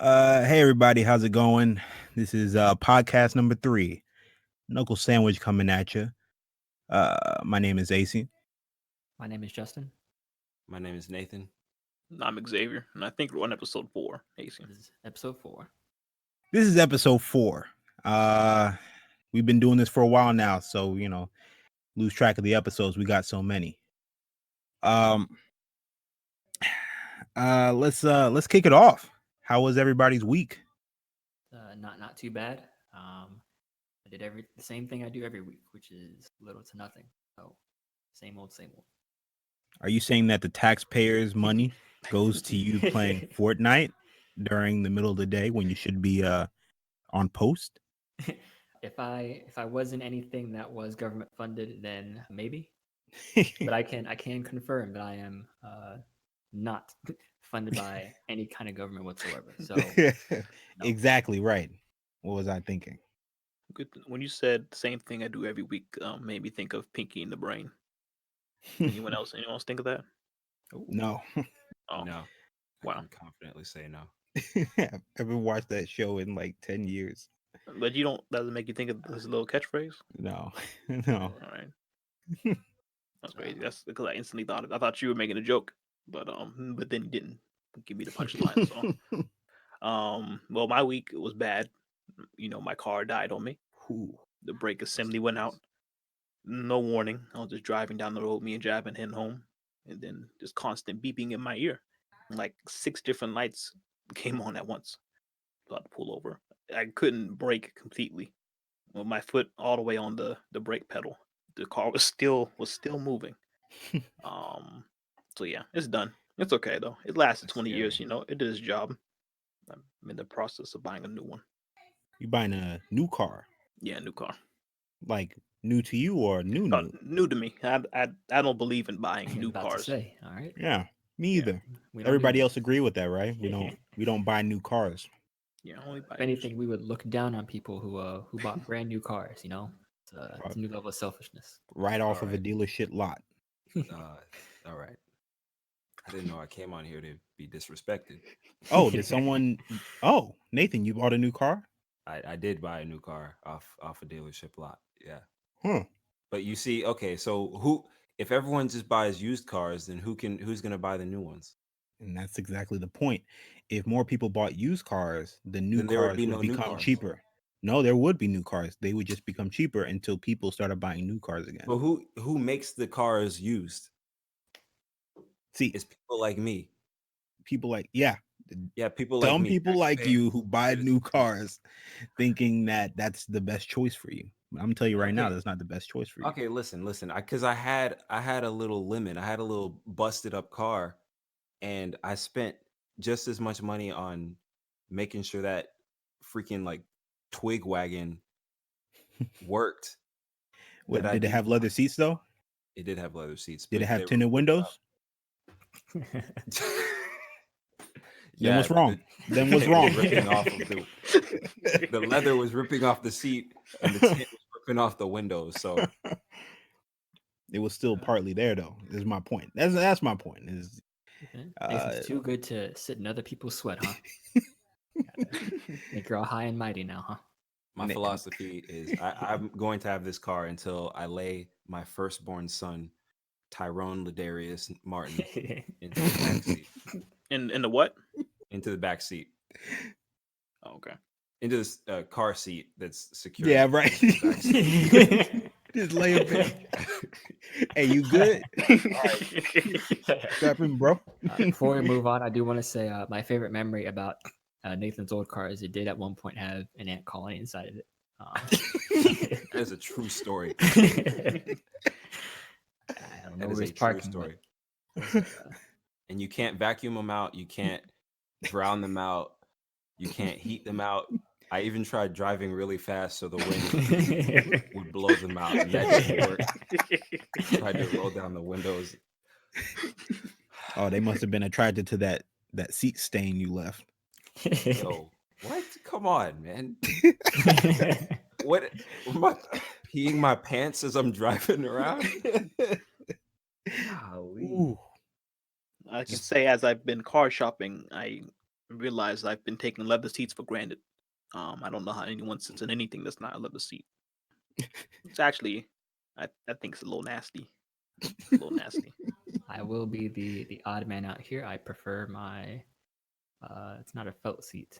Hey everybody, how's it going? This is podcast number 3. Knuckle sandwich coming at you. My name is AC. My name is Justin. My name is Nathan. I'm Xavier, and I think we're on episode 4. AC. This is episode 4. This is episode 4. We've been doing this for a while now, so lose track of the episodes. We got so many. Let's kick it off. How was everybody's week? Not too bad. I did the same thing I do every week, which is little to nothing. So same old. Are you saying that the taxpayers' money goes to you playing Fortnite during the middle of the day when you should be on post? If I wasn't anything that was government funded, then maybe. But I can confirm that I am not funded by any kind of government whatsoever. So no. Exactly right. What was I thinking? Good. When you said the same thing I do every week, made me think of Pinky in the Brain. Anyone else think of that? No. Oh, No. Wow. I can confidently say no. I haven't watched that show in like 10 years. But doesn't make you think of this little catchphrase? No. All right. That's crazy. That's because I instantly I thought you were making a joke, but then you didn't give me the punchline. So, well, my week was bad. My car died on me. The brake assembly went out. No warning. I was just driving down the road, me and Jabin heading home, and then just constant beeping in my ear. Like 6 different lights came on at once. So I had to pull over. I couldn't brake completely. With my foot all the way on the brake pedal. The car was still moving. So yeah, it's done. It's okay though. It lasted That's 20 scary. years, it did its job. I'm in the process of buying a new one. You buying a new car? Yeah, new car. Like new to you or new? New to me. I don't believe in buying new about cars. to say, all right. Yeah, me either. We don't Everybody do else this. agree with that, right? We don't buy new cars. Yeah, only buy If anything, we would look down on people who bought brand new cars. It's a new level of selfishness. Right off of a Alright. dealership lot. All right. I didn't know I came on here to be disrespected. Oh, did someone? Oh, Nathan, you bought a new car? I did buy a new car off a dealership lot. Yeah. Huh. But you see, okay, so if everyone just buys used cars, then who's gonna buy the new ones? And that's exactly the point. If more people bought used cars, the new Then there would cars be would no new become cars. cheaper. No, there would be new cars. They would just become cheaper until people started buying new cars again. But who makes the cars used? See, It's people like me. people like People like some me. people like taxpaying you who buy citizens. new cars thinking that that's the best choice for you. I'm gonna tell you right now, Okay. that's not the best choice for you. Okay, listen. Because I had a little limit. I had a little busted up car, and I spent just as much money on making sure that freaking like twig wagon worked. What that I did it have leather seats though? It did have leather seats. Did it but have they were tinted ripped up. windows? Yeah, what's wrong? Then it what's was wrong? ripping off of the leather was ripping off the seat, and the tint was ripping off the windows. So It was still partly there though. Is my point. That's my point. Is Nathan's too good to sit in other people's sweat, huh? Think you're all high and mighty now, huh? my philosophy is I'm going to have this car until I lay my firstborn son, Tyrone Ladarius Martin, into the back seat. In the what? Into the back seat. Oh, okay. Into this car seat that's secure. Yeah, right. Just lay a bit. Hey, you good? Strapping, bro. Before we move on, I do want to say my favorite memory about Nathan's old car is it did at one point have an ant colony inside of it. That is a true story. I don't know That is where a he's true parking, story. but, And you can't vacuum them out. You can't drown them out. You can't heat them out. I even tried driving really fast so the wind would blow them out, and that didn't work. Tried to roll down the windows. Oh, they must have been attracted to that seat stain you left. Yo, what? Come on, man. What? Am I peeing my pants as I'm driving around? Golly. Ooh. I can say as I've been car shopping, I realized I've been taking leather seats for granted. I don't know how anyone sits in anything that's not a leather seat. It's actually, I think it's a little nasty. A little nasty. I will be the odd man out here. I prefer my it's not a felt seat,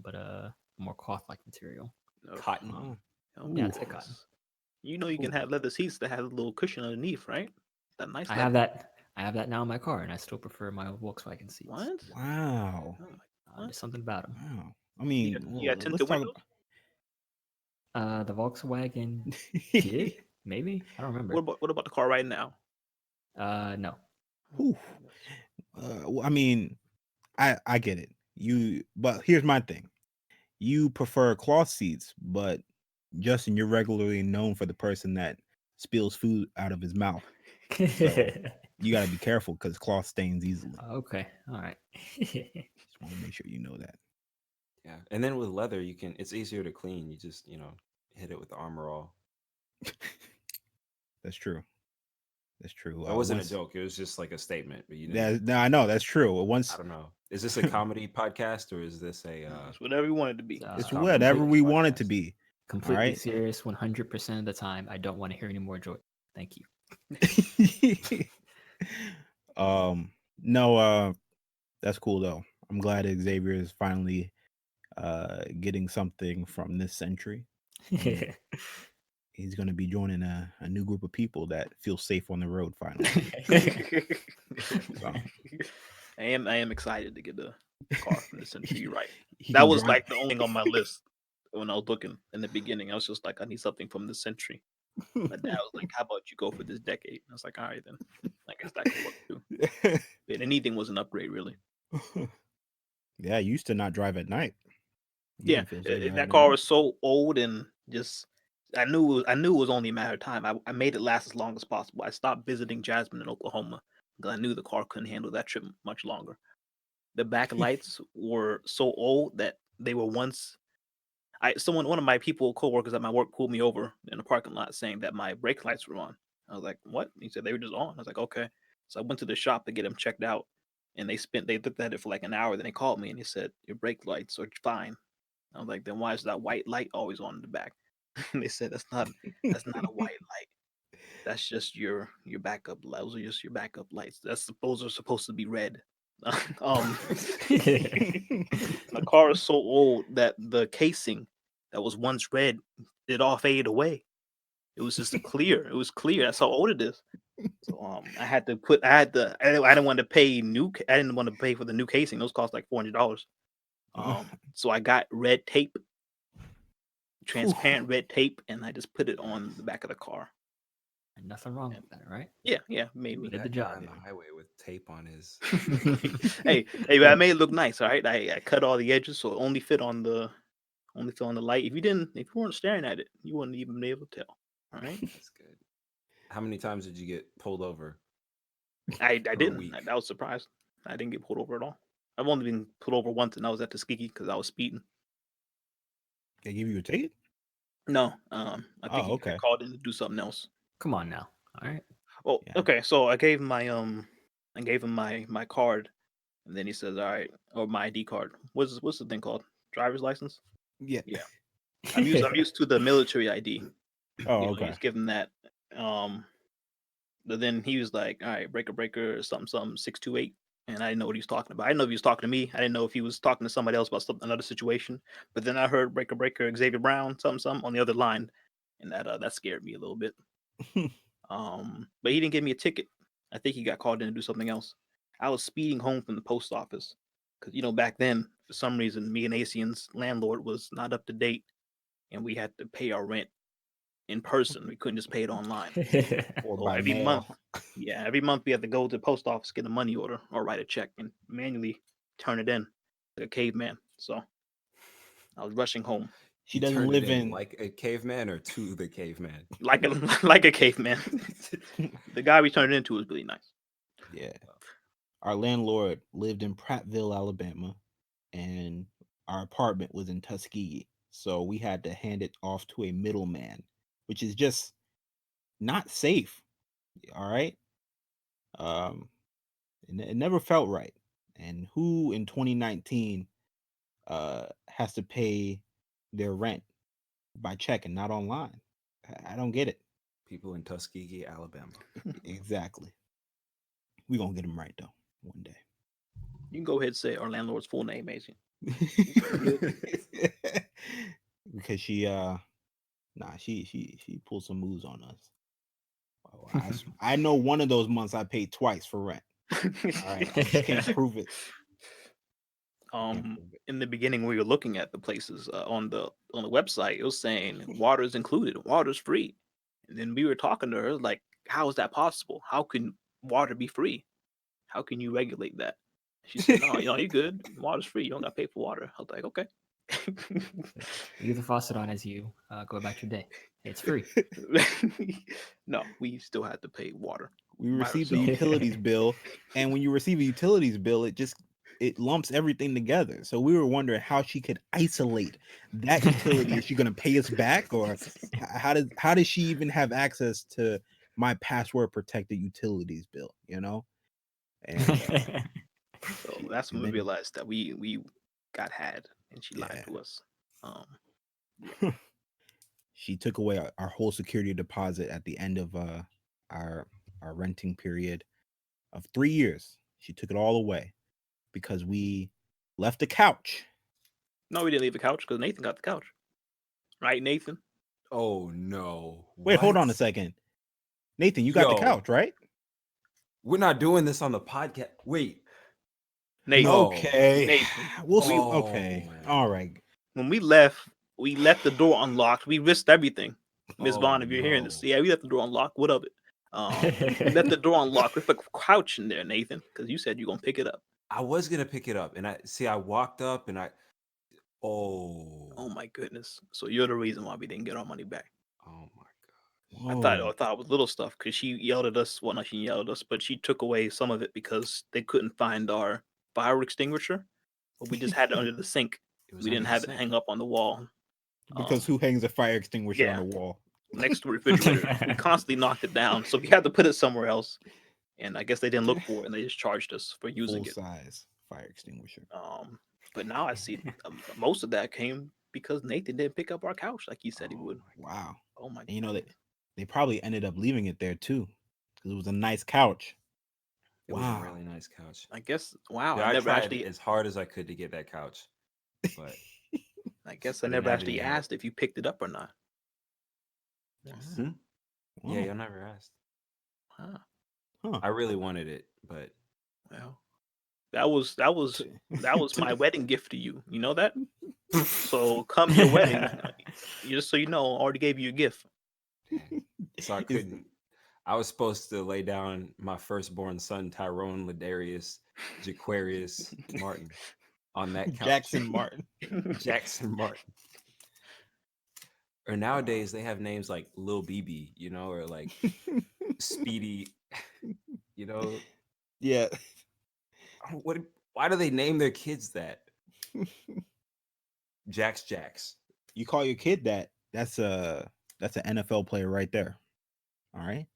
but a more cloth-like material. Cotton. Oh. Yeah, Ooh. it's a cotton. You know, you can Ooh. have leather seats that have a little cushion underneath, right? That nice. I have that. I have that now in my car, and I still prefer my Volkswagen seats. What? Wow. Oh my, There's something about them. Wow. I mean, you got let's tinted talk windows? The Volkswagen about. did maybe I don't remember. What about the car right now? No. Whew. Well, I mean, I get it. But here's my thing. You prefer cloth seats, but Justin, you're regularly known for the person that spills food out of his mouth. So you got to be careful because cloth stains easily. Okay. All right. Just want to make sure you know that. Yeah, and then with leather, it's easier to clean. You just hit it with the Armor All. That's true. That's true. That wasn't a joke. It was just like a statement. But you Yeah, didn't. no, I know that's true. I Once don't know. Is this a comedy podcast or is this a? It's whatever you want it to be. it's comedy whatever we want it to podcast. be. Completely Alright. serious, 100% of the time. I don't want to hear any more joy. Thank you. No, that's cool though. I'm glad Xavier is finally getting something from this century. And he's going to be joining a new group of people that feel safe on the road finally. So, I am excited to get a car from the century. You're right. he That can was drive- like the only thing on my list when I was looking in the beginning. I was just like, I need something from this century. My dad was like, "How about you go for this decade?" I was like, "All right, then. I guess that could work too." But anything was an upgrade, really. Yeah, I used to not drive at night. You Yeah, didn't feel safe driving that at car night. was so old and just. I knew it was only a matter of time. I made it last as long as possible. I stopped visiting Jasmine in Oklahoma because I knew the car couldn't handle that trip much longer. The back lights were so old that they were once. One of my coworkers at my work pulled me over in the parking lot saying that my brake lights were on. I was like, "What?" He said they were just on. I was like, "Okay." So I went to the shop to get them checked out, and they looked at it for like an hour. Then they called me and they said your brake lights are fine. I was like, "Then why is that white light always on in the back?" And they said that's not a white light. That's just your backup. Those are just your backup lights. Those are supposed to be red. um, my car is so old that the casing that was once red, it all faded away. It was just clear. It was clear. That's how old it is. So I didn't want to pay I didn't want to pay for the new casing. Those cost like $400. So I got red tape, transparent red tape, and I just put it on the back of the car. And nothing wrong with that, right? Yeah, maybe. Did the That job. guy on the highway with tape on his. hey, I made it look nice. All right, I cut all the edges so it only fit on the light. If you weren't staring at it, you wouldn't even be able to tell. All right, That's good. How many times did you get pulled over? I Per didn't. week. I was surprised. I didn't get pulled over at all. I've only been pulled over once, and I was at Tuskegee because I was speeding. They give you a ticket? No, I think he okay. got called in to do something else. Come on now. All right. Oh, Yeah. okay. So I gave him my card, and then he says, "All right," or my ID card. What's the thing called? Driver's license. Yeah. Yeah. I'm used to the military ID. Oh, You okay. just give him that. But then he was like, "All right, breaker, something 628," and I didn't know what he was talking about. I didn't know if he was talking to me. I didn't know if he was talking to somebody else about another situation. But then I heard breaker, Xavier Brown, something on the other line, and that scared me a little bit. But he didn't give me a ticket. I think he got called in to do something else. I was speeding home from the post office because back then for some reason me and Asian's landlord was not up to date, and we had to pay our rent in person. We couldn't just pay it online. Or So by every mail. month we had to go to the post office, get a money order, or write a check and manually turn it in like a caveman. So I was rushing home She You doesn't turned live it in. like a caveman or to the caveman. like a like a caveman. The guy we turned it into was really nice. Yeah. Our landlord lived in Prattville, Alabama, and our apartment was in Tuskegee. So we had to hand it off to a middleman, which is just not safe. All right. It never felt right. And who in 2019 has to pay their rent by check and not online? I don't get it. People in Tuskegee, Alabama. Exactly. We gonna get him right though one day. You can go ahead and say our landlord's full name, Mason. Because she nah, she pulled some moves on us. Oh, I know one of those months I paid twice for rent. All right, I just can't prove it. Can't prove it. In the beginning, we were looking at the places on the website. It was saying water is included, water's free, and then we were talking to her like, how is that possible? How can water be free? How can you regulate that? She said, no, you good. Water's free. You don't got to pay for water. I was like, okay. Leave the faucet on as you go about your day. It's free. No, we still had to pay water. We received the utilities bill, and when you receive a utilities bill, it lumps everything together. So we were wondering how she could isolate that utility. Is she going to pay us back, or how does she even have access to my password protected utilities bill? You know, and so that's when we realized that we got had, and she lied to us. She took away our whole security deposit at the end of our renting period of 3 years. She took it all away because we left the couch. No, we didn't leave the couch because Nathan got the couch. Right, Nathan? Oh no. Wait, hold on a second. Nathan, you got the couch, right? We're not doing this on the podcast. Wait. Nathan. Okay. Nathan. We'll see. Okay. Man. All right. When we left the door unlocked. We risked everything. Miss Vaughn, if you're hearing this. Yeah, we left the door unlocked. What of it? We left the door unlocked with a couch in there, Nathan, because you said you're going to pick it up. I was going to pick it up. And I walked up and Oh my goodness. So you're the reason why we didn't get our money back. Oh my God. Whoa. I thought it was little stuff because she yelled at us. Well, not she yelled at us, but she took away some of it because they couldn't find our fire extinguisher. But we just had it under the sink. We didn't have it hang up on the wall. Because who hangs a fire extinguisher on the wall? Next to the refrigerator. We constantly knocked it down. So we had to put it somewhere else. And I guess they didn't look for it and they just charged us for using it. Full-size fire extinguisher. But now I see most of that came because Nathan didn't pick up our couch like he said he would. Wow. Oh my God. And you know they probably ended up leaving it there too. Because it was a nice couch. It was a really nice couch. I guess I never tried actually as hard as I could to get that couch. But I guess I never actually asked if you picked it up or not. Yeah, you never asked. Huh. I really wanted it, but well, that was my wedding gift to you. You know that? So come your wedding, just so you know, I already gave you a gift. So I couldn't. I was supposed to lay down my firstborn son, Tyrone Ladarius Jaquarius Martin, on that couch. Jackson Martin. Or nowadays they have names like Lil BB, or like Speedy, Yeah. Why do they name their kids that? Jax. You call your kid that? That's an NFL player right there. All right.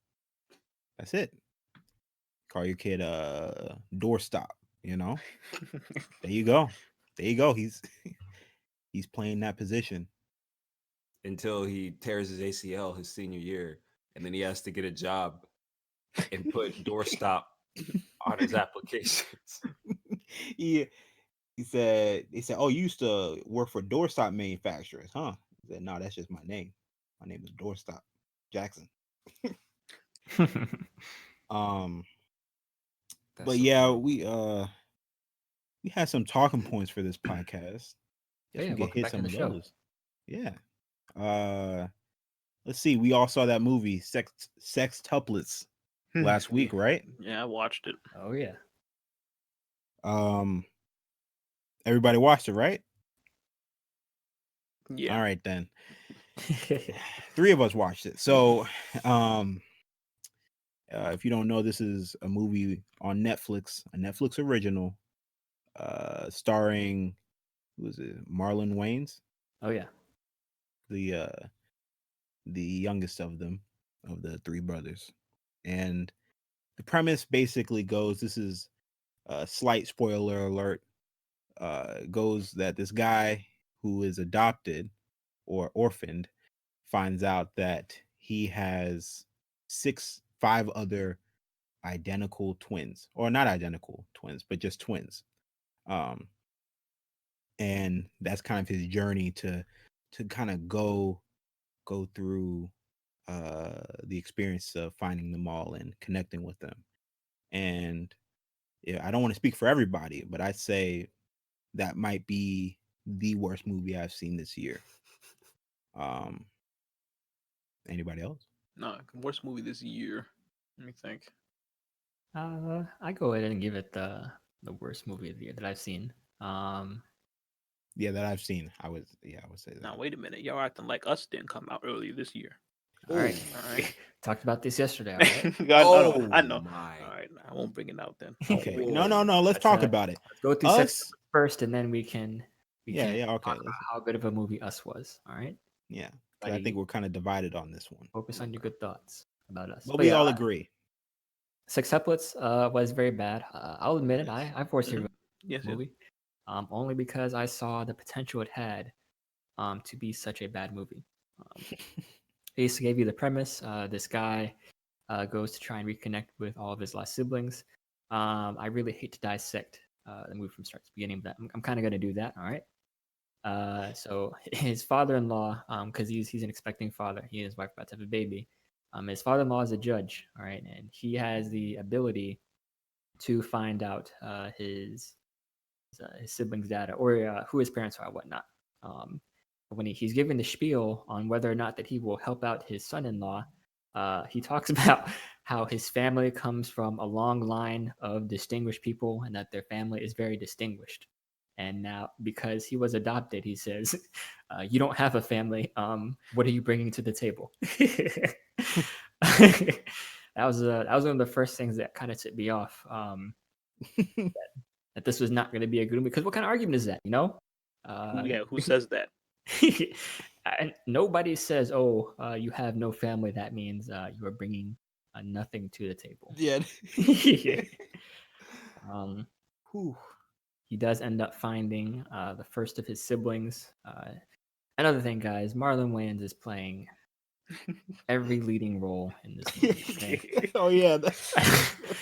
That's it. Call your kid doorstop. There you go. He's playing that position until he tears his ACL his senior year, and then he has to get a job and put doorstop on his applications. He said, "Oh, you used to work for doorstop manufacturers, huh?" He said, "No, that's just my name. My name is Doorstop Jackson." But yeah, we had some talking points for this podcast. Guess we could hit some of those. Yeah. Let's see. We all saw that movie, Sextuplets, last week, right? Yeah, I watched it. Oh yeah. Everybody watched it, right? Yeah. All right then. 3 of us watched it. So, if you don't know, this is a movie on Netflix, a Netflix original, starring who is it? Marlon Wayans. Oh yeah. The youngest of them, of the 3 brothers. And the premise basically goes, this is Slight spoiler alert, goes that this guy who is adopted or orphaned finds out that he has five other identical twins, or not identical twins, but just twins. Um, and that's kind of his journey to kind of go through the experience of finding them all and connecting with them. And yeah, I don't want to speak for everybody, but I'd say that might be the worst movie I've seen this year. Um, Anybody else? No, worst movie this year. Let me think. I go ahead and give it the worst movie of the year that I've seen. Yeah, that I've seen. I would say that. Now wait a minute, y'all acting like Us didn't come out earlier this year. All right. All right. Talked about this yesterday. All right. I know. My. All right, I won't bring it out then. Okay. Whoa. No. Let's Let's, talk about it. Let's go through Us. Sex first, and then we can Okay. talk about how good of a movie Us was. All right. Yeah, 'cause I think we're kind of divided on this one. Focus on your good thoughts about Us. But we yeah, all agree. Sextuplets was very bad. I'll admit it. I forced you to Yes, movie, only because I saw the potential it had to be such a bad movie. They used to give you the premise. This guy goes to try and reconnect with all of his lost siblings. I really hate to dissect the movie from start to beginning, but I'm kind of going to do that. All right. So his father-in-law, because he's an expecting father, he and his wife are about to have a baby. His father-in-law is a judge, all right, and he has the ability to find out his siblings' data or who his parents are, whatnot. When he's giving the spiel on whether or not that he will help out his son-in-law, he talks about how his family comes from a long line of distinguished people and that their family is very distinguished. And now, because he was adopted, he says, "You don't have a family. What are you bringing to the table?" that was one of the first things that kind of tipped me off. That this was not going to be a good movie. Because what kind of argument is that? You know? who says that? Nobody says, "Oh, you have no family. That means you are bringing nothing to the table." Yeah. Whew. He does end up finding the first of his siblings. Another thing, guys, Marlon Wayans is playing every leading role in this movie. Okay? Oh yeah, that's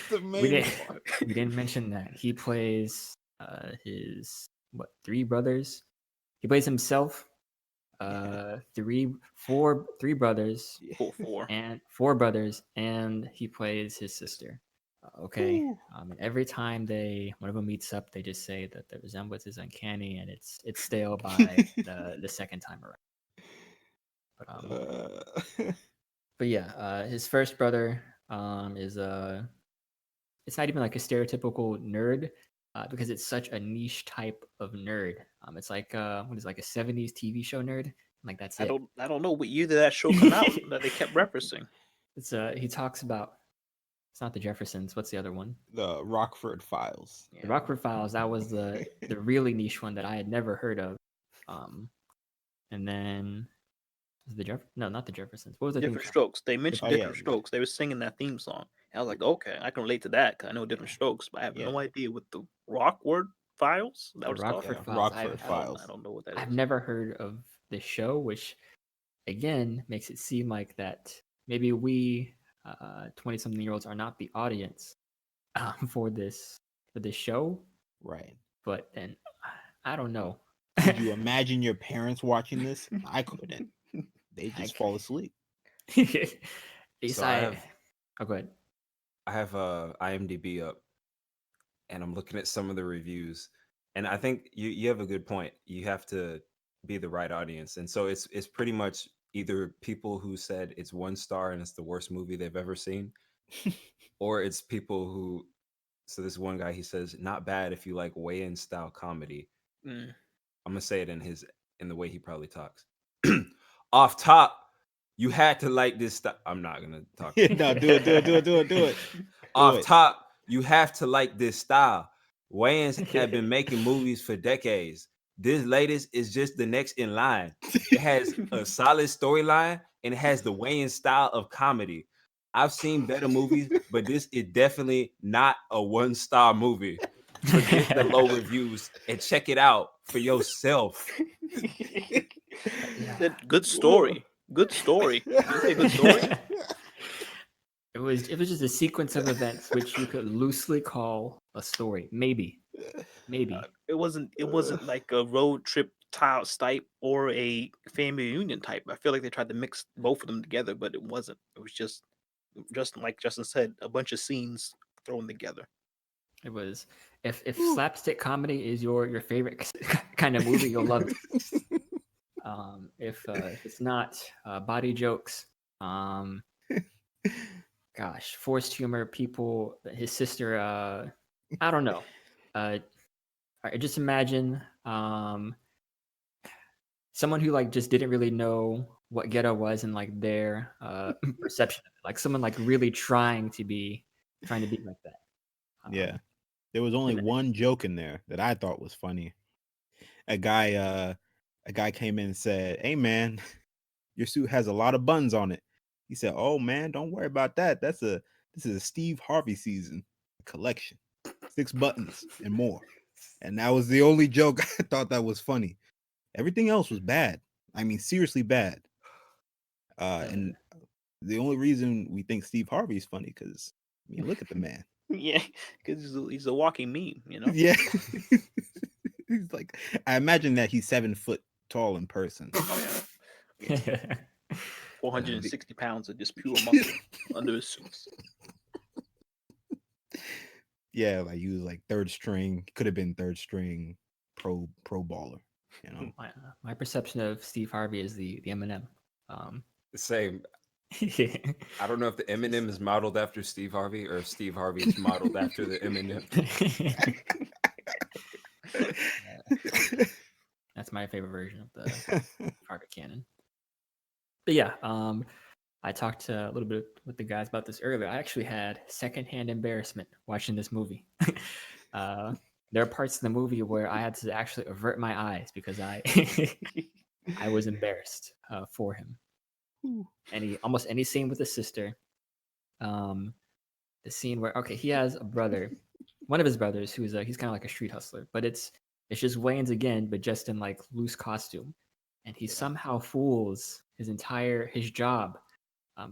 the main one. We didn't mention that he plays his three brothers. He plays himself. Three brothers, Four. and four brothers, and he plays his sister. Okay. And every time one of them meets up, they just say that the resemblance is uncanny and it's stale by the second time around. But yeah, his first brother is it's not even like a stereotypical nerd because it's such a niche type of nerd. It's like what is it, like a 70s TV show nerd? Like that's it. I don't know what year did that show come out that they kept referencing. It's he talks about, it's not the Jeffersons. What's the other one? The Rockford Files. The Rockford Files. That was the really niche one that I had never heard of. And then not the Jeffersons. What was the Different Strokes? They mentioned Different yeah. Strokes. They were singing that theme song. And I was like, okay, I can relate to that because I know Different Strokes, but I have no idea what the Rockford Files. That was Rockford called? Files. Rockford Files. I don't know what that is. I've never heard of this show, which again makes it seem like that maybe we 20-something-year-olds are not the audience for this show. Right. But then I don't know. Could you imagine your parents watching this? I couldn't. They just fall asleep. So go ahead. I have IMDb up, and I'm looking at some of the reviews, and I think you have a good point. You have to be the right audience, and so it's pretty much either people who said it's 1 star and it's the worst movie they've ever seen, or it's people who. So this one guy, he says, "Not bad if you like Wayans style comedy." I'm gonna say it in the way he probably talks. Off top, you had to like this stuff. I'm not gonna talk. No, do it. Off top, you have to like this style. Wayans have been making movies for decades. This latest is just the next in line. It has a solid storyline and it has the Wayans style of comedy. I've seen better movies, but this is definitely not a 1-star movie. Forget the low reviews and check it out for yourself. Yeah. Said good story. Good story. Did you say good story? It was just a sequence of events which you could loosely call a story. Maybe. It wasn't like a road trip type or a family reunion type. I feel like they tried to mix both of them together, but it wasn't. It was just like Justin said, a bunch of scenes thrown together. It was. If slapstick comedy is your favorite kind of movie, you'll love it. If it's not body jokes, gosh, forced humor, people, his sister, I don't know. Just imagine someone who like just didn't really know what ghetto was and like their perception of it. Like someone like really trying to be like that. Yeah. There was only one joke in there that I thought was funny. A guy came in and said, "Hey man, your suit has a lot of buns on it." He said, "Oh man, don't worry about that. This is a Steve Harvey season collection. 6 buttons and more." And that was the only joke I thought that was funny. Everything else was bad. I mean, seriously bad. And the only reason we think Steve Harvey is funny because I mean, look at the man. Yeah, because he's a walking meme, you know. Yeah. He's like, I imagine that he's 7 foot tall in person. Oh yeah, 460 pounds of just pure muscle under his suits. Yeah, like he was like third string. Could have been third string pro baller. You know. My perception of Steve Harvey is the Eminem. Same. I don't know if the Eminem is modeled after Steve Harvey or if Steve Harvey is modeled after the Eminem. That's my favorite version of the Harvey canon. But yeah, I talked a little bit with the guys about this earlier. I actually had secondhand embarrassment watching this movie. There are parts of the movie where I had to actually avert my eyes because I was embarrassed for him. Almost any scene with his sister, the scene where he has a brother, one of his brothers who's he's kind of like a street hustler, but it's just Wayans again, but just in like loose costume, and he somehow fools his job,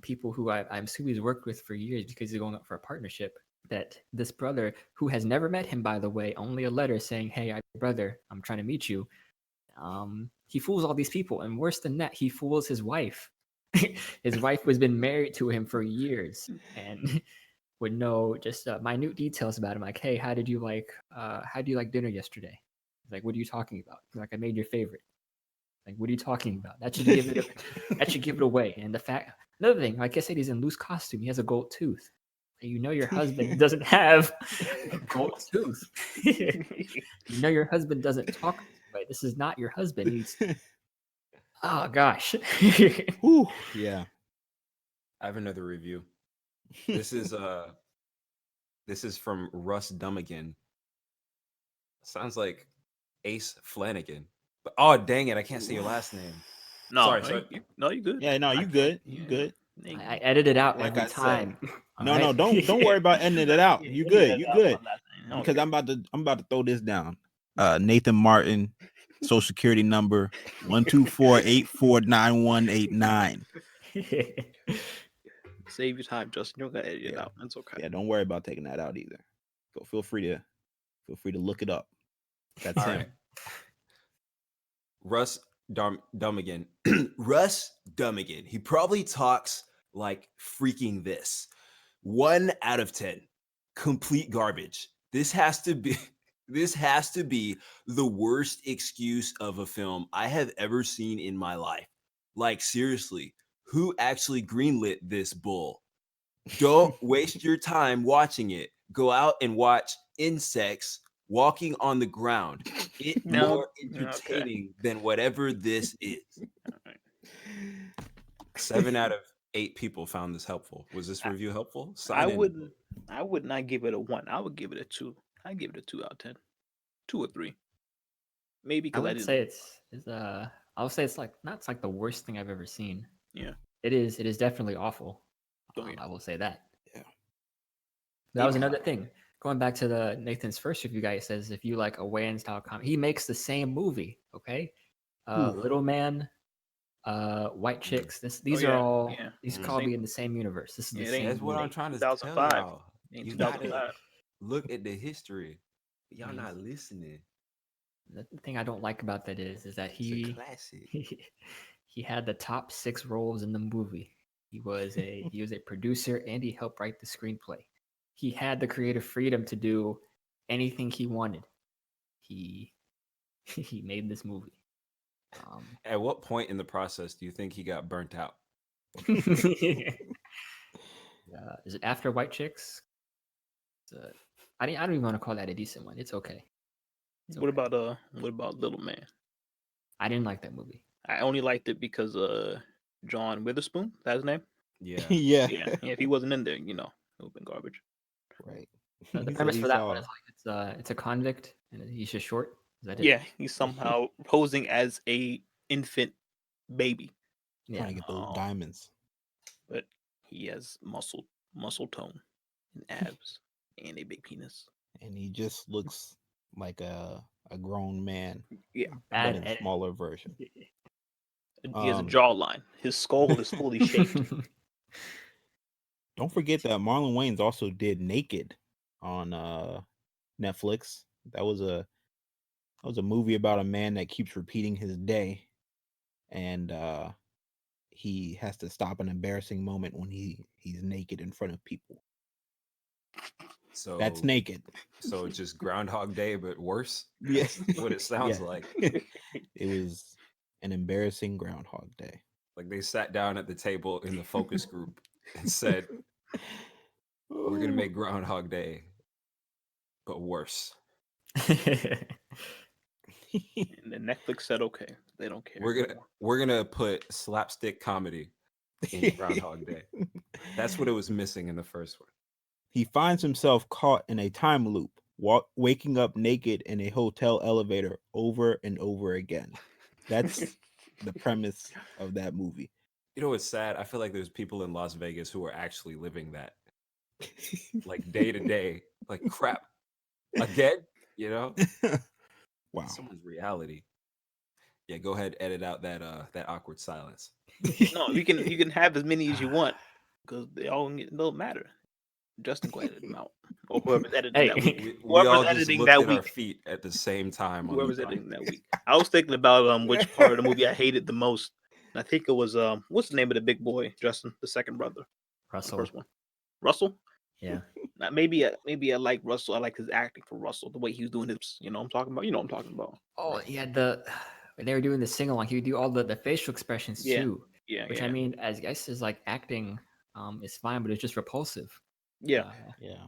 people who I'm assuming he's worked with for years because he's going up for a partnership. That this brother, who has never met him by the way, only a letter saying, "Hey, brother, I'm trying to meet you." He fools all these people, and worse than that, he fools his wife. His wife has been married to him for years and would know just minute details about him. Like, hey, how do you like dinner yesterday? He's like, what are you talking about? He's like, I made your favorite. Like, what are you talking about? That should give it away. And another thing, like I said, he's in loose costume. He has a gold tooth. You know your husband doesn't have a gold tooth. You know your husband doesn't talk. Right? This is not your husband. He's oh gosh. Whew, yeah. I have another review. This is from Russ Dummigan. Sounds like Ace Flanagan. But oh dang it, I can't say your last name. No, Sorry. you good. Yeah, no, you good. You good. I edit it out Like every I said. time. No, don't worry about editing it out. You good. You good. Because I'm about to throw this down. Nathan Martin, social security number 124849189. Save your time, Justin. You don't gotta edit it out. That's okay. Yeah, don't worry about taking that out either. So feel free to look it up. That's All him. right. Russ Dummigan. Russ Dummigan. He probably talks like freaking this. 1 out of 10. Complete garbage. This has to be the worst excuse of a film I have ever seen in my life. Like seriously, who actually greenlit this bull? Don't waste your time watching it. Go out and watch insects walking on the ground. It's more entertaining than whatever this is. 7 out of 8 people found this helpful. Was this review helpful? I would not give it a 1. I would give it a 2. I'd give it a 2 out of 10. 2 or 3. Maybe because I didn't say I would say it's like not like the worst thing I've ever seen. Yeah. It is definitely awful. I will say that. Yeah. That was another thing. Going back to the Nathan's first review guy, says if you like a Wayans style comedy, he makes the same movie. Okay, Little Man, White Chicks. These are all these could all be in the same universe. This is the same. That's what I'm movie. trying to tell 2005. y'all. In You gotta 2005. look at the history. Y'all Yes. not listening. The thing I don't like about that is that It's a classic. he had the top 6 roles in the movie. He was a producer and he helped write the screenplay. He had the creative freedom to do anything he wanted. He made this movie. At what point in the process do you think he got burnt out? Is it after White Chicks? I don't even want to call that a decent one. It's okay. What about Little Man? I didn't like that movie. I only liked it because John Witherspoon, that's his name. Yeah. Yeah. If he wasn't in there, it would have been garbage. Right. The He said premise he for that saw- one is like it's a convict and he's just short. Is that it? Yeah, he's somehow posing as a infant baby, trying to get those Oh. diamonds. but he has muscle tone and abs and a big penis. And he just looks like a grown man, Yeah, Bad but in a edit. smaller version. he has a Um, jawline. His skull is fully shaped. Don't forget that Marlon Wayans also did Naked on Netflix. That was a movie about a man that keeps repeating his day, and he has to stop an embarrassing moment when he's naked in front of people. So That's Naked. So it's just Groundhog Day, but worse. Yeah. That's what it sounds Yeah. like. It was an embarrassing Groundhog Day. Like they sat down at the table in the focus group and said, "We're gonna make Groundhog Day, but worse. And then Netflix said, "Okay, they don't care." We're gonna put slapstick comedy in Groundhog Day." That's what it was missing in the first one. He finds himself caught in a time loop, waking up naked in a hotel elevator over and over again. That's the premise of that movie. You know what's sad? I feel like there's people in Las Vegas who are actually living that, like day to day. Like crap, again. You know, Wow. someone's reality. Yeah, go ahead, edit out that awkward silence. No, you can have as many as you want because they all don't matter. Justin, go edit them out, or whoever's editing that week. We Whoever's all just editing looked that at our week. feet at the same time. On Whoever's the editing that week. I was thinking about which part of the movie I hated the most. And I think it was what's the name of the big boy, Justin, the second brother, the Russell. first one, Russell. Yeah. Maybe I like Russell. I like his acting for Russell, the way he was doing his. You know what I'm talking about. You know what I'm talking about. Oh, yeah. When they were doing the sing along, he would do all the facial expressions Yeah. too. Yeah, Which yeah. I mean, as I guess is like acting, is fine, but it's just repulsive. Yeah. Yeah.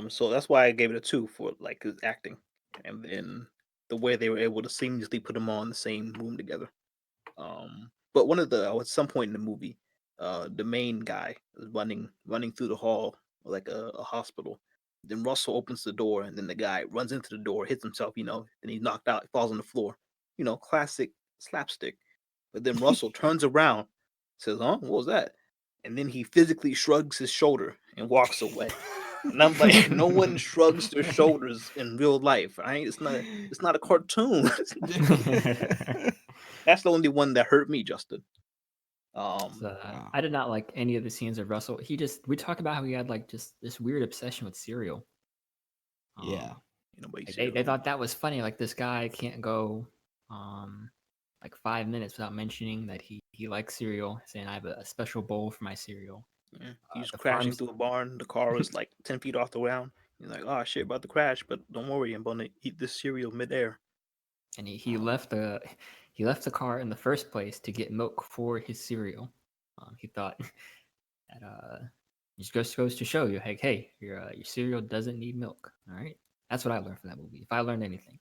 So that's why I gave it a 2 for like his acting, and then the way they were able to seamlessly put them all in the same room together. But at some point in the movie, the main guy is running through the hall like a hospital. Then Russell opens the door, and then the guy runs into the door, hits himself, then he's knocked out, he falls on the floor. Classic slapstick. But then Russell turns around, says, "Huh? What was that?" And then he physically shrugs his shoulder and walks away. And I'm like, no one shrugs their shoulders in real life. Right? It's not a cartoon. That's the only one that hurt me, Justin. Wow. I did not like any of the scenes of Russell. We talked about how he had like just this weird obsession with cereal. Yeah. They thought that was funny. Like this guy can't go like 5 minutes without mentioning that he likes cereal, saying I have a special bowl for my cereal. Yeah. He's crashing through a barn. The car was like 10 feet off the ground. He's like, "Oh shit, about to crash, but don't worry, I'm gonna eat this cereal midair." And he left the car in the first place to get milk for his cereal. He thought that it just goes to show you, hey, your cereal doesn't need milk. All right, that's what I learned from that movie. If I learned anything,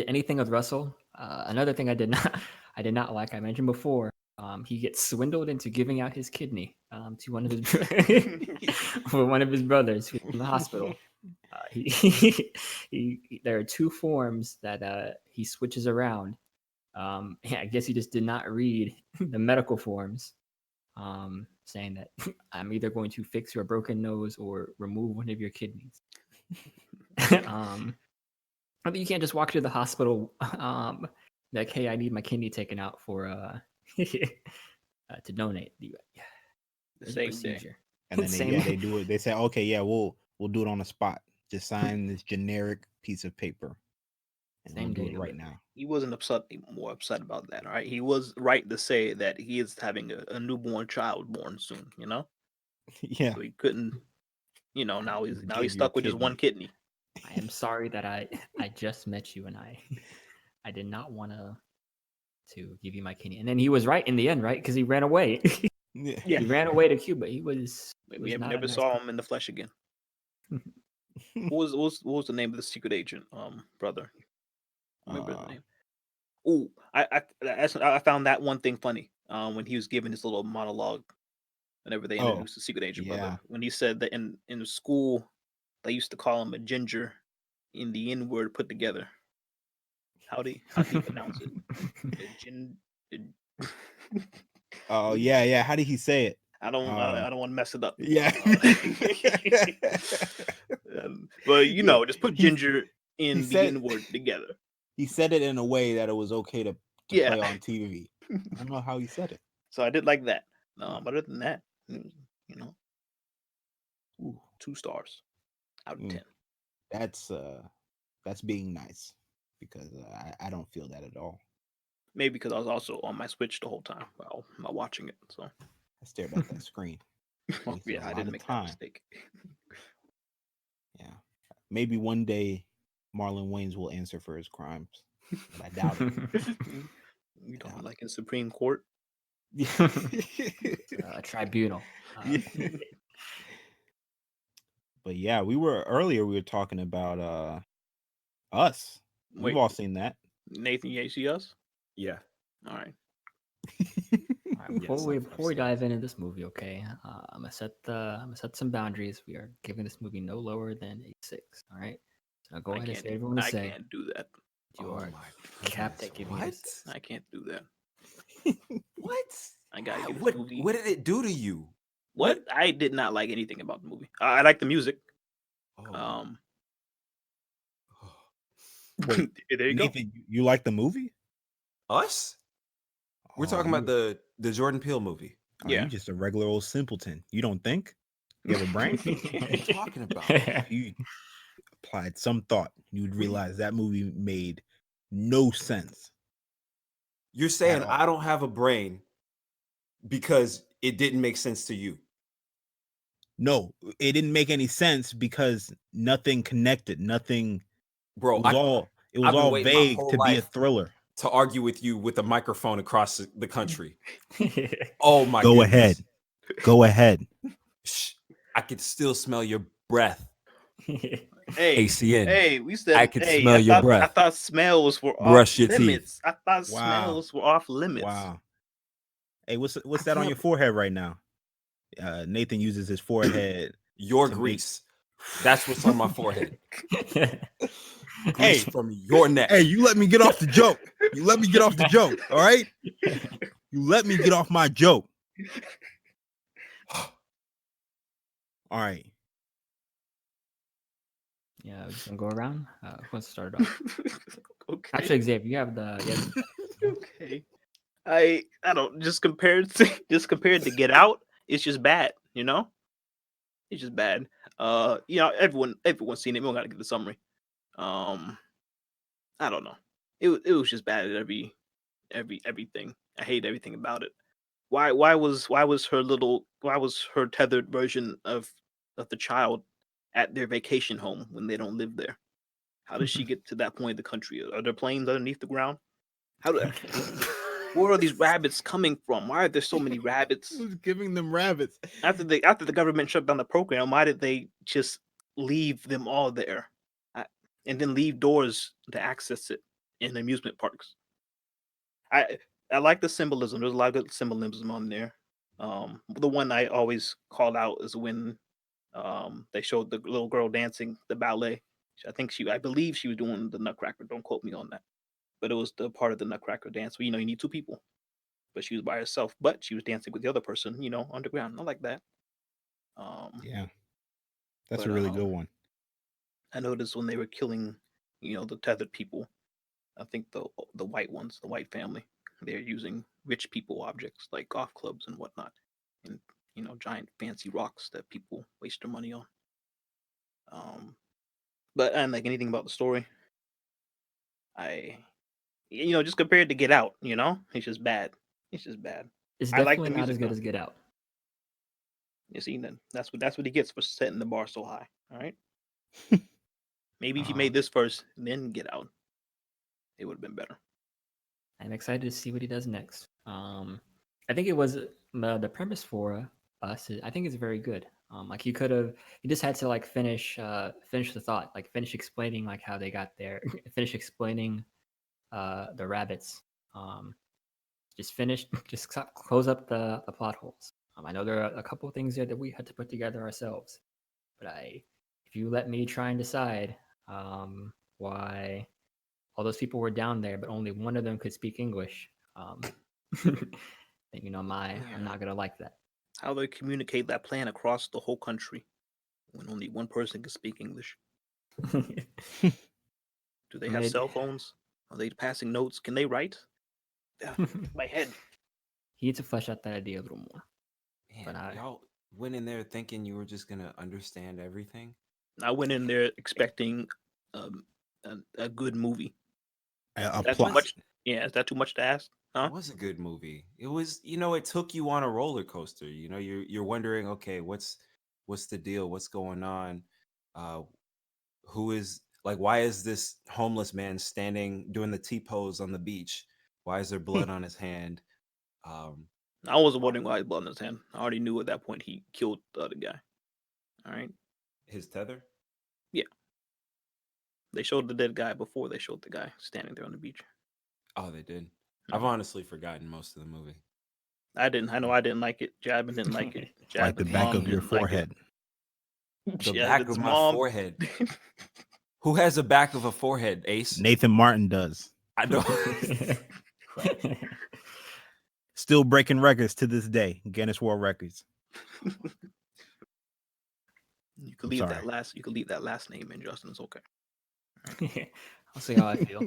anything with Russell. Another thing I did not like. I mentioned before. He gets swindled into giving out his kidney to one of his for one of his brothers who's in the hospital. There are 2 forms that he switches around. I guess he just did not read the medical forms. saying that I'm either going to fix your broken nose or remove one of your kidneys. But you can't just walk to the hospital, like, hey, I need my kidney taken out for to donate. The There's a same day. procedure. And then Same- they do it. They say, okay, yeah, we'll do it on the spot. Just sign this generic piece of paper, and Same we'll do day it they right do it. now. He wasn't more upset about that. All right, he was right to say that he is having a newborn child born soon. You know, Yeah, so he couldn't. You know, now he's Just now give he's your stuck with just one kidney. I am sorry that I just met you and I did not want to give you my kidney. And then he was right in the end, right? Because he ran away. yeah. He ran away to Cuba. He was We not a never nice saw person. him in the flesh again. What was the name of the secret agent? Brother, remember the Uh, name? Oh, I found that one thing funny. When he was giving his little monologue, whenever they Oh, introduced the secret agent yeah. brother, when he said that in school they used to call him a ginger, in the N word put together. How do you pronounce it? A gin. a- Oh, yeah. How did he say it? I don't want to mess it up. Yeah. But Yeah. just put He ginger in the said N word together. he said it in a way that it was okay to Yeah. play on TV. I don't know how he said it. So I did like that. But other than that, it was, Ooh, 2 stars out of Mm. 10. that's being nice, because I don't feel that at all. Maybe because I was also on my Switch the whole time while not watching it. So I stared at that screen. Wasted yeah, a I lot didn't of make that time. mistake. Yeah, maybe one day Marlon Wayans will answer for his crimes, but I doubt it. You don't like in Supreme Court? A tribunal. Yeah. But yeah, we were talking about Us. We've Wait, all seen that. Nathan, you see us? Yeah. All right. All right, Yes, before we I've dive into this movie, okay, I'm gonna set some boundaries. We are giving this movie no lower than a 6. All right, so go ahead and say what you want to I say. can't do that. You Oh are my capped goodness, at giving what? this. I can't do that. What? I gotta give this What? movie. What did it do to you? What? I did not like anything about the movie. I like the music. Oh. Wait, There you go. Nathan, you like the movie? Us? We're Oh, talking about the Jordan Peele movie. Yeah. You just a regular old simpleton. You don't think? You have a brain? What are you talking about? If you applied some thought, you'd realize that movie made no sense. You're saying all. I don't have a brain because it didn't make sense to you. No, it didn't make any sense because nothing connected. Nothing. Bro, It was I've been all waiting my vague whole to be a life thriller. to argue with you with a microphone across the country. Oh my Go goodness. ahead. Go ahead. Shh. I could still smell your breath. Hey, ACN. hey, we said. I could hey, smell your I breath. thought smells were Brush off your teeth. limits. I thought Wow. smells were off limits. Wow. Hey, what's I that on can't- your forehead right now? Nathan uses his forehead. Your to grease. That's what's on my forehead. Hey. Grease from your neck. Hey, you let me get off the joke. You let me get off the joke. All right. You let me get off my joke. All right. Yeah, we're just gonna go around. Who wants to start it off? Okay. Actually, Xavier, you have the. Okay. I don't just compared to Get Out, it's just bad, It's just bad. Everyone's seen it. We don't gotta get the summary. I don't know. It was just bad at everything. I hate everything about it. Why was her tethered version of the child at their vacation home when they don't live there? How does she get to that point in the country? Are there planes underneath the ground? Where are these rabbits coming from? Why are there so many rabbits? Who's giving them rabbits? After the government shut down the program, why did they just leave them all there, and then leave doors to access it in amusement parks? I like the symbolism. There's a lot of good symbolism on there. The one I always call out is when they showed the little girl dancing the ballet. I believe she was doing the Nutcracker. Don't quote me on that, but it was the part of the Nutcracker dance where you need 2 people. but she was by herself. But she was dancing with the other person, underground. I like that. Yeah, that's But a really good one. I noticed when they were killing, the tethered people. I think the white ones, the white family, they're using rich people objects like golf clubs and whatnot, and giant fancy rocks that people waste their money on. But I didn't like anything about the story. I, just compared to Get Out, it's just bad. It's just bad. It's I like definitely the not as music good though. as Get Out. You see, then that's what he gets for setting the bar so high. All right. Maybe if you made this first, then Get Out, it would have been better. I'm excited to see what he does next. I think it was the premise for us. I think it's very good. Like you just had to like finish the thought, like finish explaining like how they got there, finish explaining the rabbits. Just finish, just close up the plot holes. I know there are a couple of things there that we had to put together ourselves, but if you let me try and decide why all those people were down there, but only one of them could speak English, then I'm not gonna like that. How they communicate that plan across the whole country when only one person can speak English? Do they have cell phones? Are they passing notes? Can they write? My head. He needs to flesh out that idea a little more. Man, But y'all went in there thinking you were just gonna understand everything. I went in there expecting a good movie. A That's too plot. much. Yeah, is that too much to ask? Huh? It was a good movie. It was, it took you on a roller coaster. You're wondering, okay, what's the deal? What's going on? Who is like, why is this homeless man standing doing the T pose on the beach? Why is there blood on his hand? I wasn't wondering why he blood in his hand. I already knew at that point he killed the other guy. All right. His tether? Yeah. They showed the dead guy before they showed the guy standing there on the beach. Oh, they did. I've honestly forgotten most of the movie. I didn't. I know I didn't like it. Jabin didn't like it. Like the Jabin's back mom of your didn't like it. forehead. The back of my forehead. Who has the back of a forehead, Ace? Nathan Martin does. I know. Still breaking records to this day. Guinness World Records. You could leave that last. You could leave that last name in, Justin. It's okay. I'll see how I feel.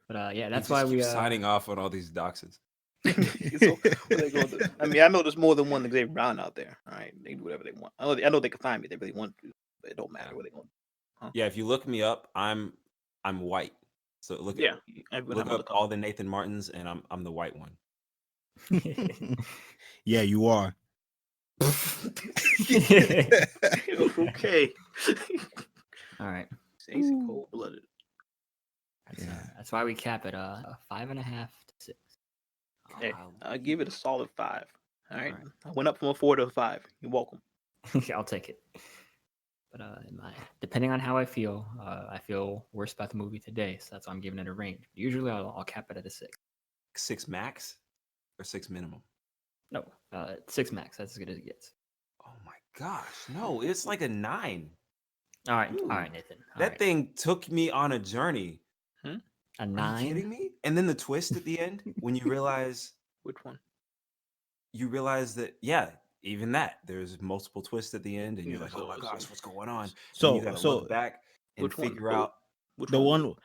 But yeah, that's why we signing off on all these doxes. So, what they gonna do? I mean, I know there's more than one Xavier Brown out there. All right, they do whatever they want. I know they can find me if they really want to, but it don't matter where they go. Huh? Yeah, if you look me up, I'm white. So look up all the Nathan Martins, and I'm the white one. Yeah, you are. Okay. All right. Stacy cold-blooded. That's why we cap it 5.5 to 6. Hey, I'll give it a solid 5. All right. I went up from a 4 to a 5. You're welcome. I'll take it. But depending on how I feel worse about the movie today, so that's why I'm giving it a range. Usually I'll cap it at a 6. 6 max or 6 minimum? No, 6 max. That's as good as it gets. Oh my gosh, no! It's like a 9. All right, Nathan. That thing took me on a journey. A 9? Are you kidding me? And then the twist at the end, when you realize which one? You realize that, even that there's multiple twists at the end, and you're like, oh my gosh, what's going on? So you gotta look back and figure out the one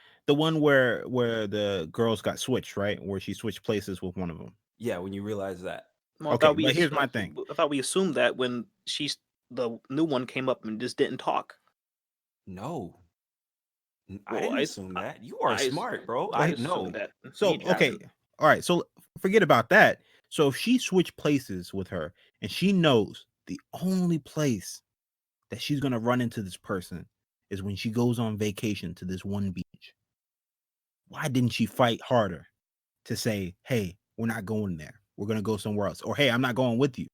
where the girls got switched, right? Where she switched places with one of them. Yeah, when you realize that. Well, okay, but here's my thing. I thought we assumed that when the new one came up and just didn't talk. No. I didn't assume that. You are smart, bro. I know that. So okay, all right. So forget about that. So if she switched places with her and she knows the only place that she's gonna run into this person is when she goes on vacation to this one beach, why didn't she fight harder to say, hey, we're not going there, we're gonna go somewhere else, or hey, I'm not going with you?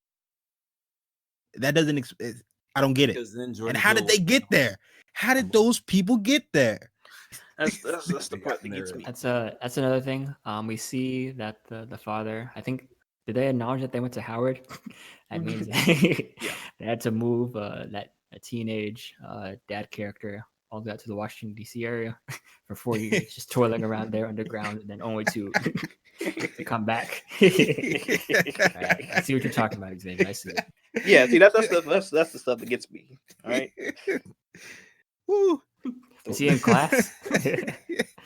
That doesn't I don't get it. And how did they get there? How did those people get there? That's the part that gets me. That's another thing. We see that the father, I think, did they acknowledge that they went to Howard? That means they had to move that a teenage dad character all the way out to the Washington D.C. area for 4 years, just toiling around there underground, and then only to come back. I see what you're talking about, Xavier. I see it. Yeah, see, that's the stuff that gets me. All right. Woo. Is he in class?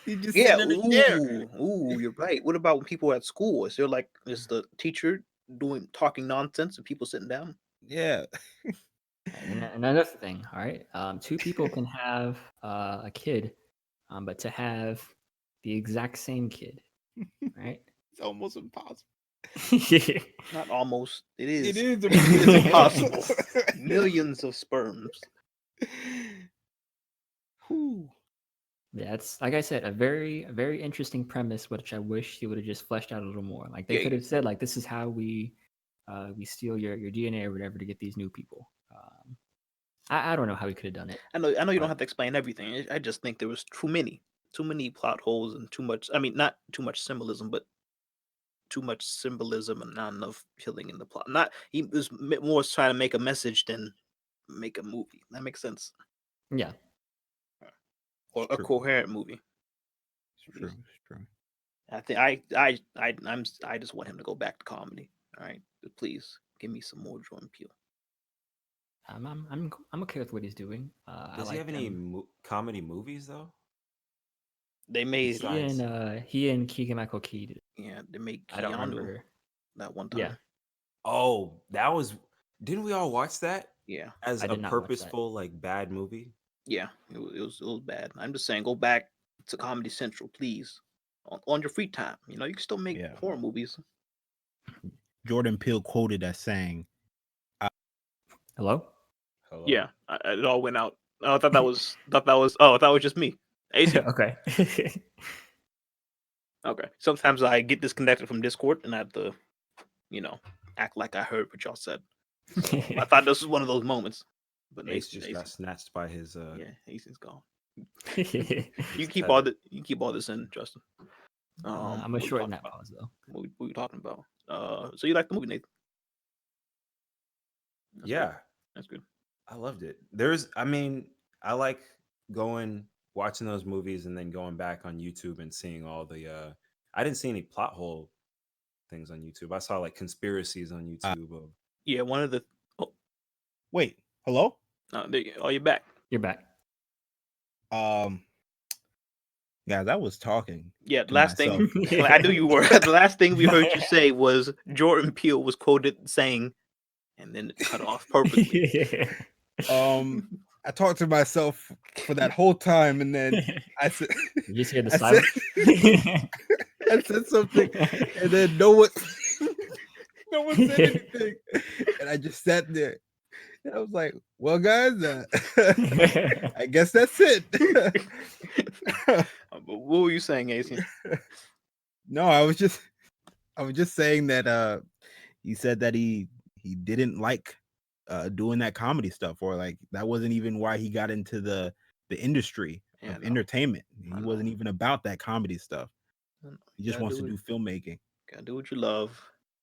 He just Yeah. sitting in a chair. Ooh, you're right. What about when people at school? Is there like is the teacher talking nonsense and people sitting down? Yeah. And another thing, all right, two people can have a kid, but to have the exact same kid, right? It's almost impossible. Not almost. It It is. is It's impossible. Millions of sperms. Whew. Yeah, it's like I said, a very interesting premise, which I wish he would have just fleshed out a little more. Like they Yeah, could have said, like, this is how we steal your DNA or whatever to get these new people. I don't know how he could have done it. I know you don't but- have to explain everything. I just think there was too many plot holes and too much. I mean, not too much symbolism, but too much symbolism and not enough killing in the plot. Not he was more trying to make a message than make a movie. That makes sense. Yeah, Or a True. coherent movie. It's true. It's true. I think I just want him to go back to comedy. All right, please give me some more Jordan Peele. I'm okay with what he's doing. I Does he like have any them. comedy movies though? They made Besides- He and Keegan Michael Key did. yeah, they made I don't Keanu remember. that one time. Yeah, Oh, that was. Didn't we all watch that Yeah, as I a did not watch that. purposeful like bad movie? yeah, it was bad. I'm just saying, go back to Comedy Central, please, on your free time. You know, you can still make Yeah. horror movies. Jordan Peele quoted as saying, Hello. Hello. Yeah, it all went out. Oh, I thought that was Oh, I thought it was just me. AC. Okay. Okay. Sometimes I get disconnected from Discord and I have to, you know, act like I heard what y'all said. So I thought this was one of those moments. But Ace just got snatched by his. yeah, Ace's gone. his You keep tether. all this in, Justin. I'm what gonna we shorten talking that about? pause though. What we talking about? So you like the movie, Nathan? That's Yeah, good. That's good. I loved it. I mean, I like watching those movies and then going back on YouTube and seeing all the. I didn't see any plot hole things on YouTube. I saw like conspiracies on YouTube of. Yeah, one of the. Oh, "Wait, hello." you're back. You're back. Guys, I was talking. Yeah, to the last myself. thing I knew you were. The last thing we heard you say was Jordan Peele was quoted saying, and then it cut off perfectly. I talked to myself for that whole time, and then I said, You just hear the I said, silence. I said something, and then no one said anything, and I just sat there, and I was like, "Well, guys, I guess that's it." But what were you saying, AC? No, I was just saying that he said that he didn't like doing that comedy stuff, or like that wasn't even why he got into the industry Yeah, of no. entertainment. I He know. wasn't even about that comedy stuff. He just Gotta wants to do do filmmaking. Gotta do what you love.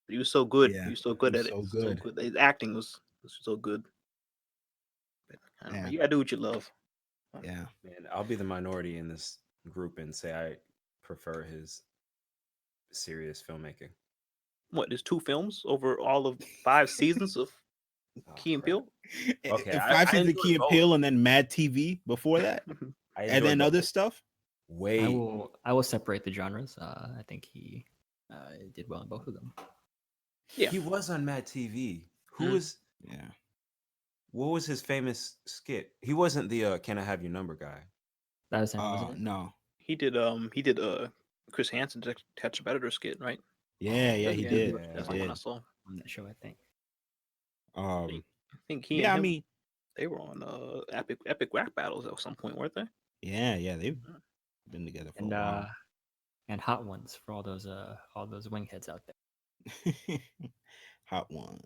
But he was so good. Yeah, He was so good he at was it. so So good. good. His acting was so good. But I don't know. Yeah. You gotta do what you love. Yeah. Man, I'll be the minority in this group and say I prefer his serious filmmaking. What? There's 2 films over all of 5 seasons of Oh, Key and crap. Peele. Okay, And I 5 seasons of enjoyed Key and both. Peele, and then Mad TV before that, I and enjoyed then both. other stuff. Way. I will separate the genres. I think he did well in both of them. Yeah. He was on Mad TV. Who Mhm. was? Yeah. What was his famous skit? He wasn't the "Can I Have Your Number" guy. That was him, wasn't it? No. He did Chris Hansen Catch a Predator skit, right? Yeah, yeah, he Yeah. did. That's He the one I did. saw. On that show, I think. Um, I think he yeah, I and him, mean, they were on epic rap battles at some point, weren't they? yeah, they've been together for And a while. and Hot Ones for all those wingheads out there. Hot one.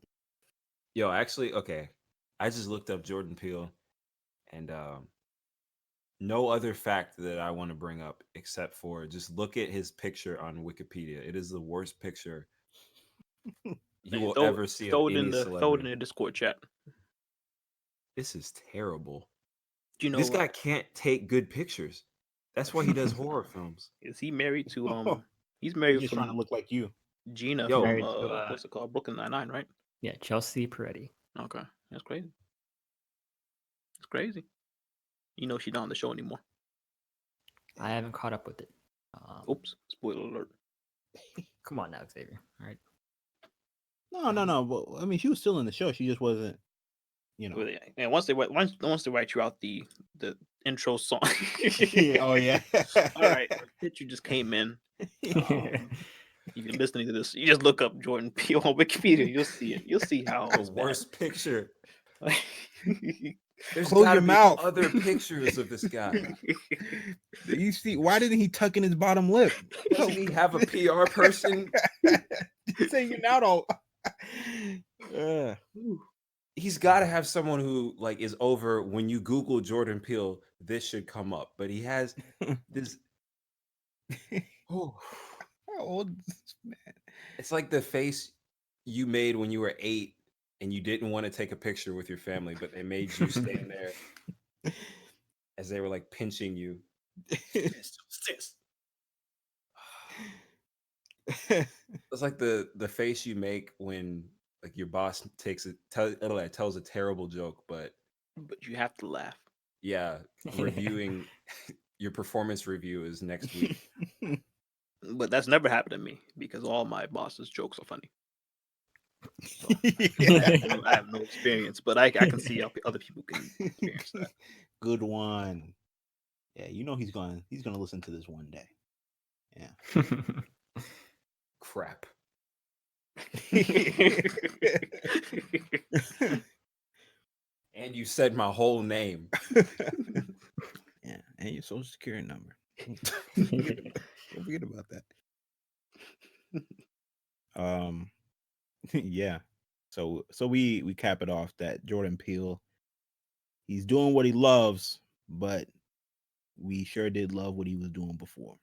Yo, actually, okay. I just looked up Jordan Peele, and no other fact that I want to bring up except for just look at his picture on Wikipedia. It is the worst picture you will ever see of throw it any in the celebrity. Discord chat. This is terrible. Do you know This guy can't take good pictures. That's why he does horror films. is he married to he's He's married just trying to from look like you. Gina Yo, from Married to what's it called? Brooklyn Nine-Nine, right? yeah, Chelsea Peretti. Okay. That's crazy. It's crazy. You know she's not on the show anymore. I haven't caught up with it. Oops. Spoiler alert. Come on now, Xavier. All right. No. Well, I mean, she was still in the show. She just wasn't, you know. And once they write you out the intro song. Oh yeah. All right. Picture just came in. If you're listening to this, you just look up Jordan Peele on Wikipedia. You'll see it. You'll see how the it's worst picture. bad. There's Close gotta your be mouth. other pictures of this guy. You see, why didn't he tuck in his bottom lip? Doesn't he have a PR person? He's hanging out all. He's got to have someone who like is over when you Google Jordan Peele, this should come up. But he has this. Oh, How old is this man? it's like the face you made when you were 8 and you didn't want to take a picture with your family, but they made you stand there as they were like pinching you. Sis. It's like the face you make when like your boss tells a terrible joke, but you have to laugh. yeah, reviewing your performance review is next week. But that's never happened to me because all my boss's jokes are funny. So, I have no experience, but I can see how other people can experience that. Good one. Yeah, you know he's gonna listen to this one day. Yeah. Crap. And you said my whole name. Yeah, and your social security number. Don't forget about that. Yeah. So we cap it off that Jordan Peele, he's doing what he loves, but we sure did love what he was doing before,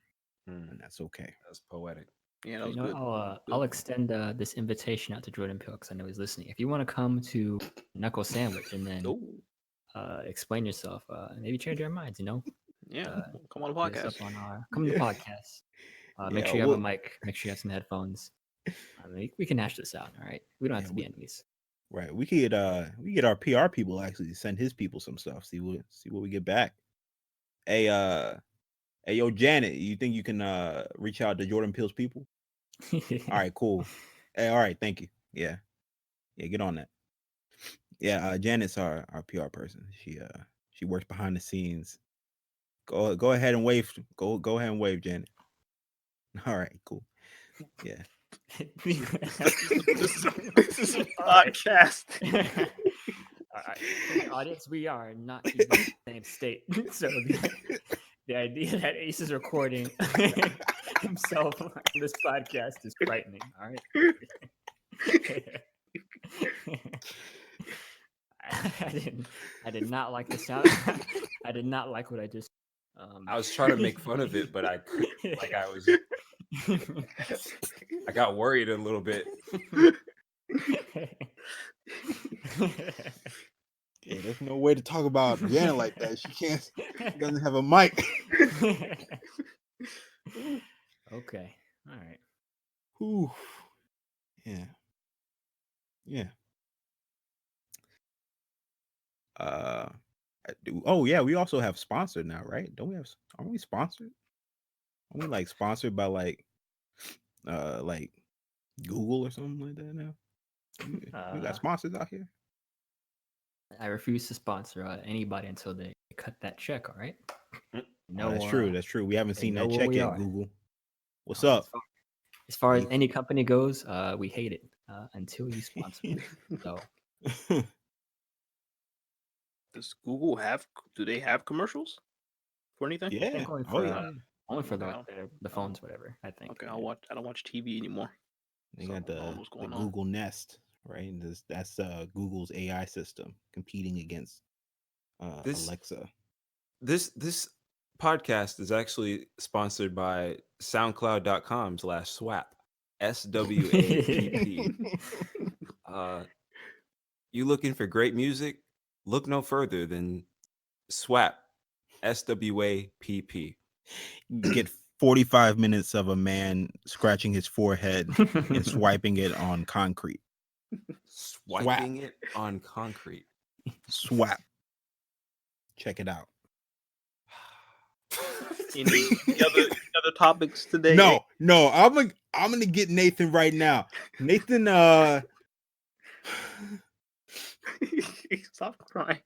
and that's okay. That's poetic. Yeah, that was You know, good. I'll extend this invitation out to Jordan Peele because I know he's listening. If you want to come to Knuckle Sandwich and then explain yourself, maybe change our minds. You know, yeah, come on the hit us podcast. up on come to the podcast. Make sure you have a mic. Make sure you have some headphones. We can hash this out. All right, we don't have to be enemies. Right. We get our PR people actually send his people some stuff. See what we get back. Hey, yo, Janet, you think you can reach out to Jordan Peele's people? All right, cool. Hey, all right, thank you. Yeah, get on that. Yeah, Janet's our PR person. She works behind the scenes. Go ahead and wave. Go ahead and wave, Janet. All right, cool. Yeah. This is a podcast. All right, for the audience, we are not even in the same state. So the idea that Ace is recording himself on this podcast is frightening. All right. I did not like the sound. I did not like what I just. I was trying to make fun of it, but I couldn't. Like I got worried a little bit. Yeah, there's no way to talk about Janet like that. She doesn't have a mic. Okay. All right. Whew. Yeah. Yeah. Oh yeah, we also have sponsored now, right? Aren't we sponsored? Aren't we like sponsored by like Google or something like that now? We got sponsors out here. I refuse to sponsor anybody until they cut that check. All right. No, that's true. That's true. We haven't seen that check yet. Google, what's up? As far as any company goes, we hate it until you sponsor. So, does Google do they have commercials for anything? Yeah. Only for the phones, whatever. I think. Okay, I don't watch TV anymore. They got the Google Nest, right? That's Google's AI system competing against Alexa. This podcast is actually sponsored by SoundCloud.com/SWAP. SWAPP. You looking for great music? Look no further than Swap. SWAPP. Get 45 minutes of a man scratching his forehead and swiping it on concrete. Swiping it on concrete. Swap. Check it out. Any other topics today? No. I'm gonna get Nathan right now. Nathan, Stop crying.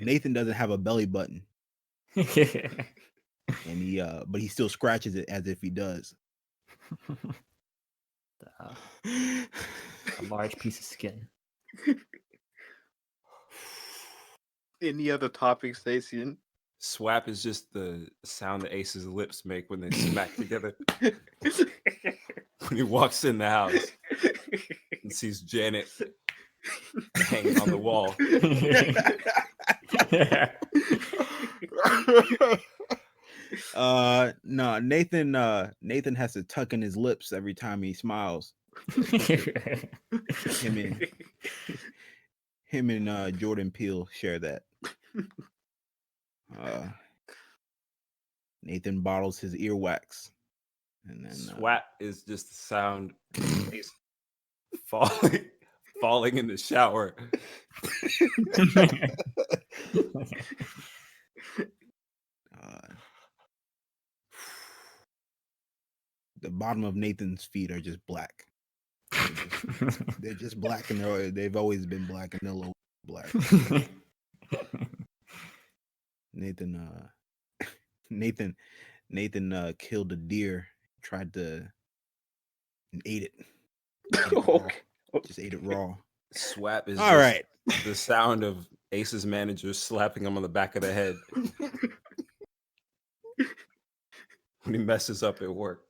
Nathan doesn't have a belly button, and but he still scratches it as if he does. A large piece of skin. Any other topics, Stacey? Swap is just the sound that Ace's lips make when they smack together. When he walks in the house and sees Janet hanging on the wall. No, Nathan has to tuck in his lips every time he smiles. Him and Jordan Peele share that. Nathan bottles his earwax, and then Swap is just the sound of Ace falling in the shower. The bottom of Nathan's feet are just black. They're just black, and they've always been black, and they'll always be black. Nathan killed a deer, tried to and ate it. Just ate it raw. Swap is all right. The sound of Ace's manager slapping him on the back of the head when he messes up at work.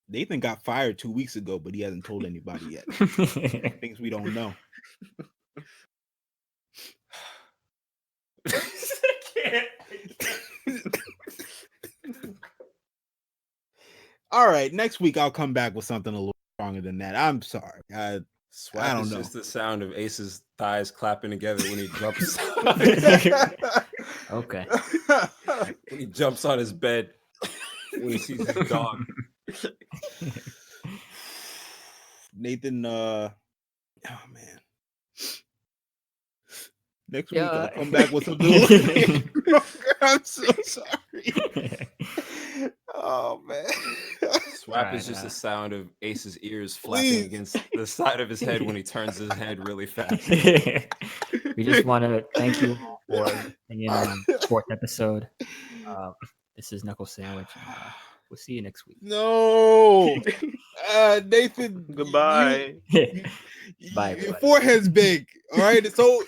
Nathan got fired 2 weeks ago, but he hasn't told anybody yet. Things we don't know. I can't. All right, next week I'll come back with something a little stronger than that. I'm sorry. Swap I don't is know. just the sound of Ace's thighs clapping together when he jumps. Okay. When he jumps on his bed, when he sees his dog. Nathan, oh man. Next week I'll come back with something. I'm so sorry. Oh man. Swap is just the sound of Ace's ears flapping against the side of his head when he turns his head really fast. We just want to thank you all for hanging on the fourth episode. This is Knuckle Sandwich. We'll see you next week. No. Nathan. Goodbye. Bye. Your forehead's big. All right. It's so